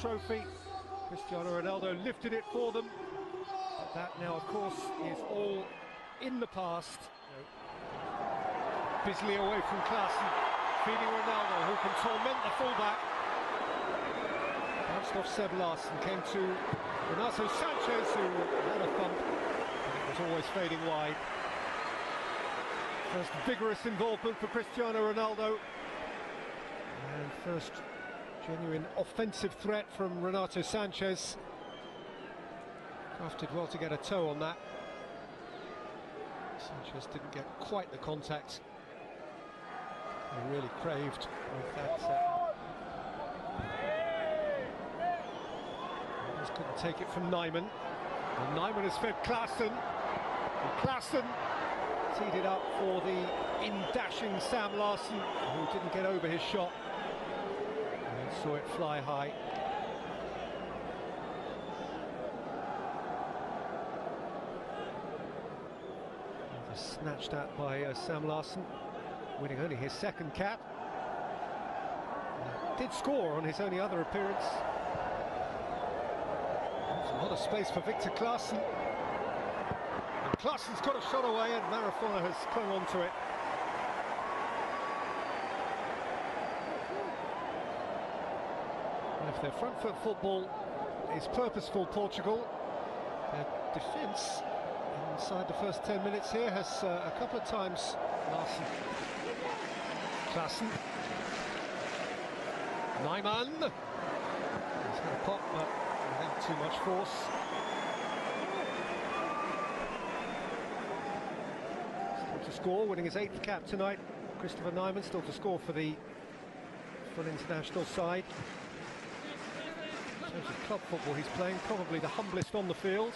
trophy. Cristiano Ronaldo lifted it for them, but that now, of course, is all in the past. Busily away from Klaassen, feeding Ronaldo, who can torment the fullback. Bounced off Seb Larsson, came to Renato Sanchez, who had a thump, but it was always fading wide. First vigorous involvement for Cristiano Ronaldo, and first genuine offensive threat from Renato Sanchez. Crafted well to get a toe on that. Sanchez didn't get quite the contact he really craved with that. Just couldn't take it from Nyman. And Nyman has fed Klaassen. And Klaassen teed it up for the in-dashing Sam Larsson, who didn't get over his shot. And saw it fly high. Snatched at by Sam Larsson, winning only his second cap. Did score on his only other appearance. There's a lot of space for Victor Klaassen. And Klaassen's got a shot away, and Marafona has clung on to it. And if their front foot football is purposeful, Portugal, their defence inside the first 10 minutes here has a couple of times Larsson. Klaassen. Nyman. He's had a pop, but without too much force. Still to score, winning his 8th cap tonight. Christopher Nyman still to score for the full international side. In terms of club football he's playing, probably the humblest on the field.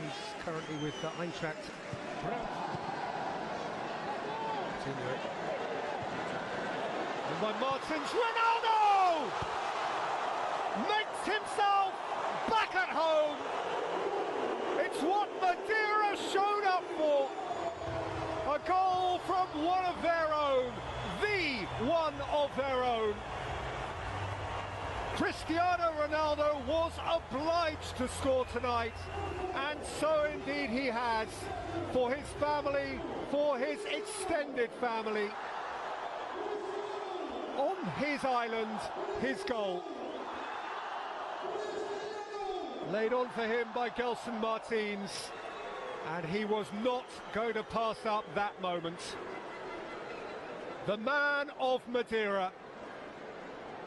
He's currently with Eintracht. Continue it. And by Martins, Ronaldo makes himself back at home. It's what Madeira showed up for. A goal from one of their own, the one of their own. Cristiano Ronaldo was obliged to score tonight, and so indeed he has, for his family, for his extended family. On his island, his goal. Laid on for him by Gelson Martins, and he was not going to pass up that moment. The man of Madeira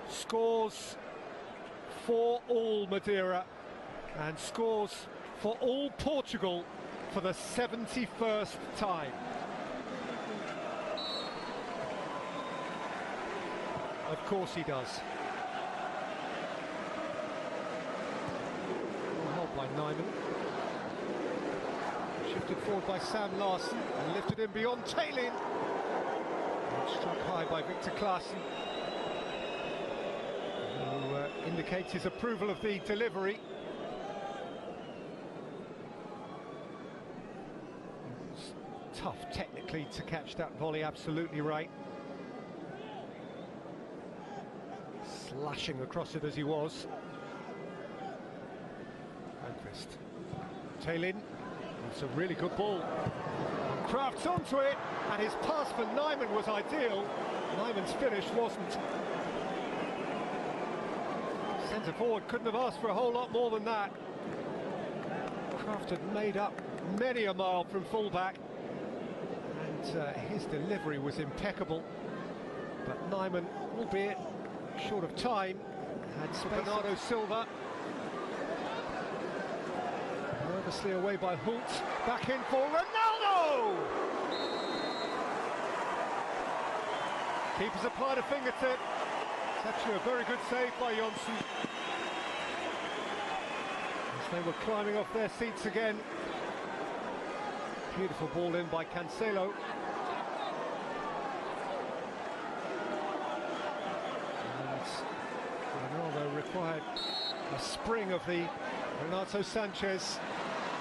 scores for all Madeira and scores for all Portugal for the 71st time. Of course he does. Held by Nyman. Shifted forward by Sam Larsson and lifted in beyond Taylin. Struck high by Victor Klaassen, who indicates his approval of the delivery. It was tough technically to catch that volley, absolutely right. Slashing across it as he was. Anquist. Taylin, it's a really good ball. Crafts onto it, and his pass for Nyman was ideal. Nyman's finish wasn't. Centre forward couldn't have asked for a whole lot more than that. Kraft had made up many a mile from fullback, and his delivery was impeccable. But Nyman, albeit short of time, had Bernardo Silva. Nervously away by Hult. Back in for Ronaldo! Keepers applied a fingertip. It's actually a very good save by Jonsson. As they were climbing off their seats again. Beautiful ball in by Cancelo. And Ronaldo required a spring of the Renato Sanchez.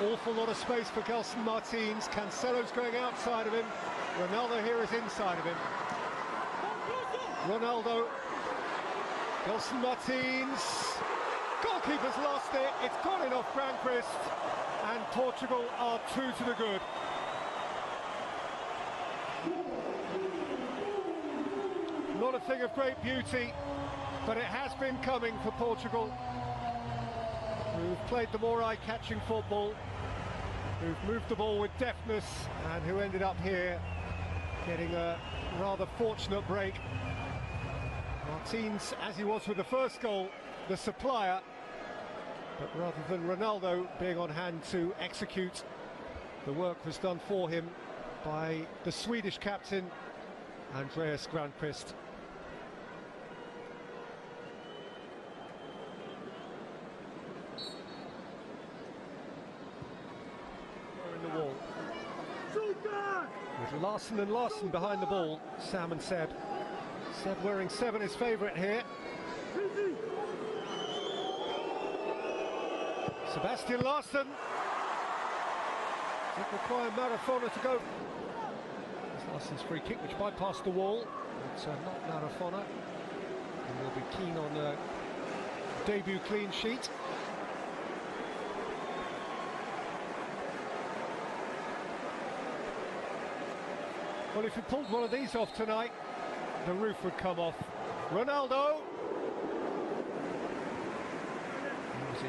Awful lot of space for Gelson Martins. Cancelo's going outside of him. Ronaldo here is inside of him. Ronaldo. Gelson Martins. goalkeeper's lost it. It's gone in off Granquist, and Portugal are 2 to the good. Not a thing of great beauty, but it has been coming for Portugal, who've played the more eye-catching football, who've moved the ball with deftness, and who ended up here getting a rather fortunate break. Martins, as he was with the first goal, the supplier, but rather than Ronaldo being on hand to execute, the work was done for him by the Swedish captain, Andreas Granqvist. In the wall. With Larsson and Larsson behind the ball, Sam and Seb. Seb wearing 7, his favourite here. Sebastian Larsson. It required Marafona to go. It's Larsson's free kick, which bypassed the wall. It's not Marafona. And will be keen on a debut clean sheet. Well, if he pulled one of these off tonight, the roof would come off. Ronaldo.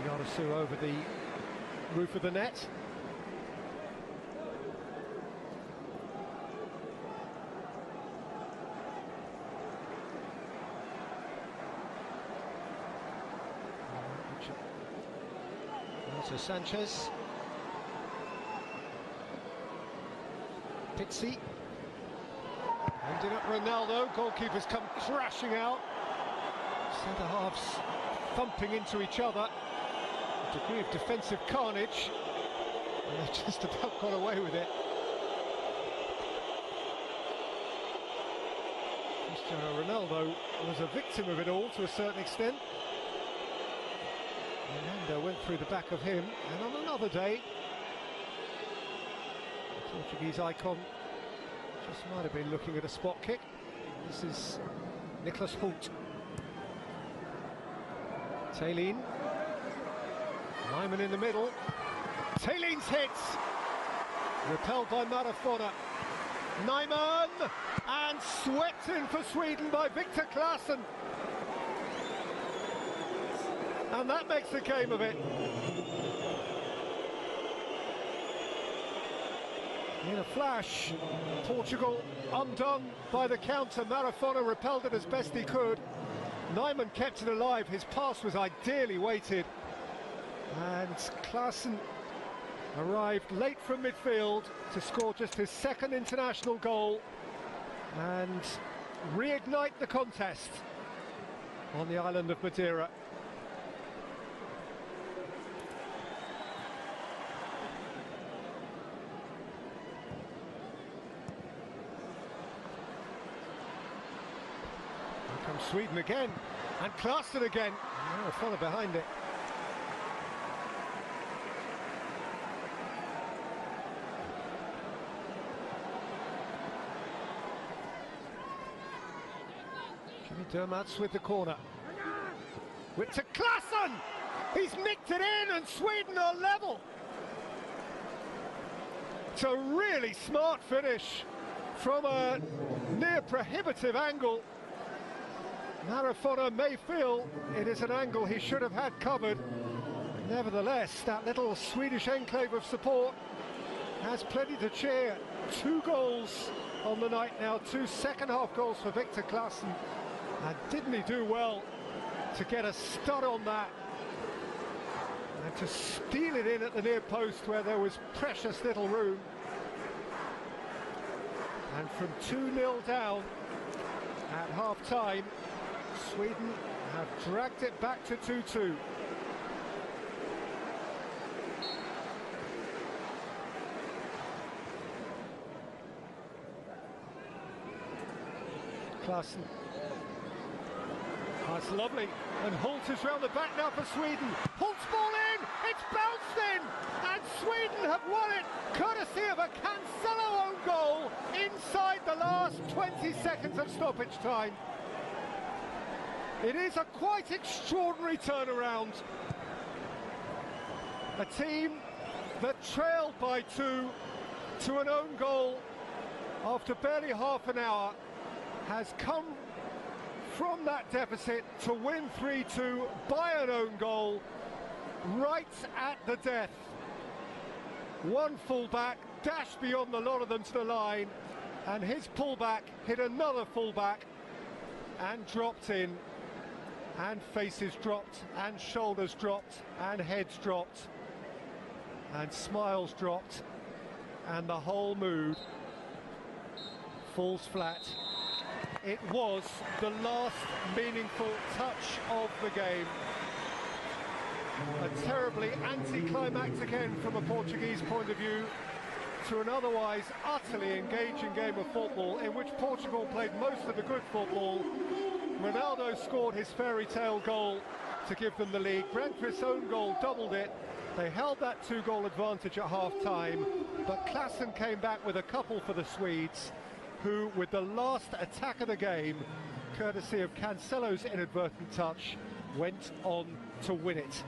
Yarasu over the roof of the net. So Sanchez. Pizzi. Ending up Ronaldo. Goalkeepers come crashing out. Centre halves thumping into each other. A degree of defensive carnage. And they just about got away with it. Cristiano Ronaldo was a victim of it all to a certain extent. Hernando went through the back of him, and on another day, the Portuguese icon just might have been looking at a spot kick. This is Nicholas Hoult. Taylin. Nyman in the middle. Taylin's hits. Repelled by Marafona. Nyman, and swept in for Sweden by Victor Claesson. And that makes a game of it. In a flash, Portugal undone by the counter. Marafona repelled it as best he could. Nyman kept it alive. His pass was ideally weighted. And Claesson arrived late from midfield to score just his second international goal and reignite the contest on the island of Madeira. Here comes Sweden again, and Claesson again. Oh, follow behind it. Dermats with the corner. With to Claesson! He's nicked it in, and Sweden are level. It's a really smart finish from a near prohibitive angle. Marafona may feel it is an angle he should have had covered. Nevertheless, that little Swedish enclave of support has plenty to cheer. 2 goals on the night now, 2 second-half goals for Victor Claesson. And didn't he do well to get a stud on that and to steal it in at the near post where there was precious little room. And from 2-0 down at half-time, Sweden have dragged it back to 2-2. Claesson. That's lovely, and Hoult is round the back now for Sweden. Hult's ball in, it's bounced in, and Sweden have won it, courtesy of a Cancelo own goal inside the last 20 seconds of stoppage time. It is a quite extraordinary turnaround, A team that trailed by 2 to an own goal after barely half an hour has come from that deficit to win 3-2 by an own goal right at the death. One fullback dashed beyond the lot of them to the line, and his pullback hit another fullback and dropped in, and faces dropped, and shoulders dropped, and heads dropped, and smiles dropped, and the whole mood falls flat. It was the last meaningful touch of the game. A terribly anticlimactic end from a Portuguese point of view to an otherwise utterly engaging game of football in which Portugal played most of the good football. Ronaldo scored his fairy tale goal to give them the lead. Brentford's own goal doubled it. They held that 2-goal advantage at half-time, but Klaassen came back with a couple for the Swedes, who, with the last attack of the game, courtesy of Cancelo's inadvertent touch, went on to win it.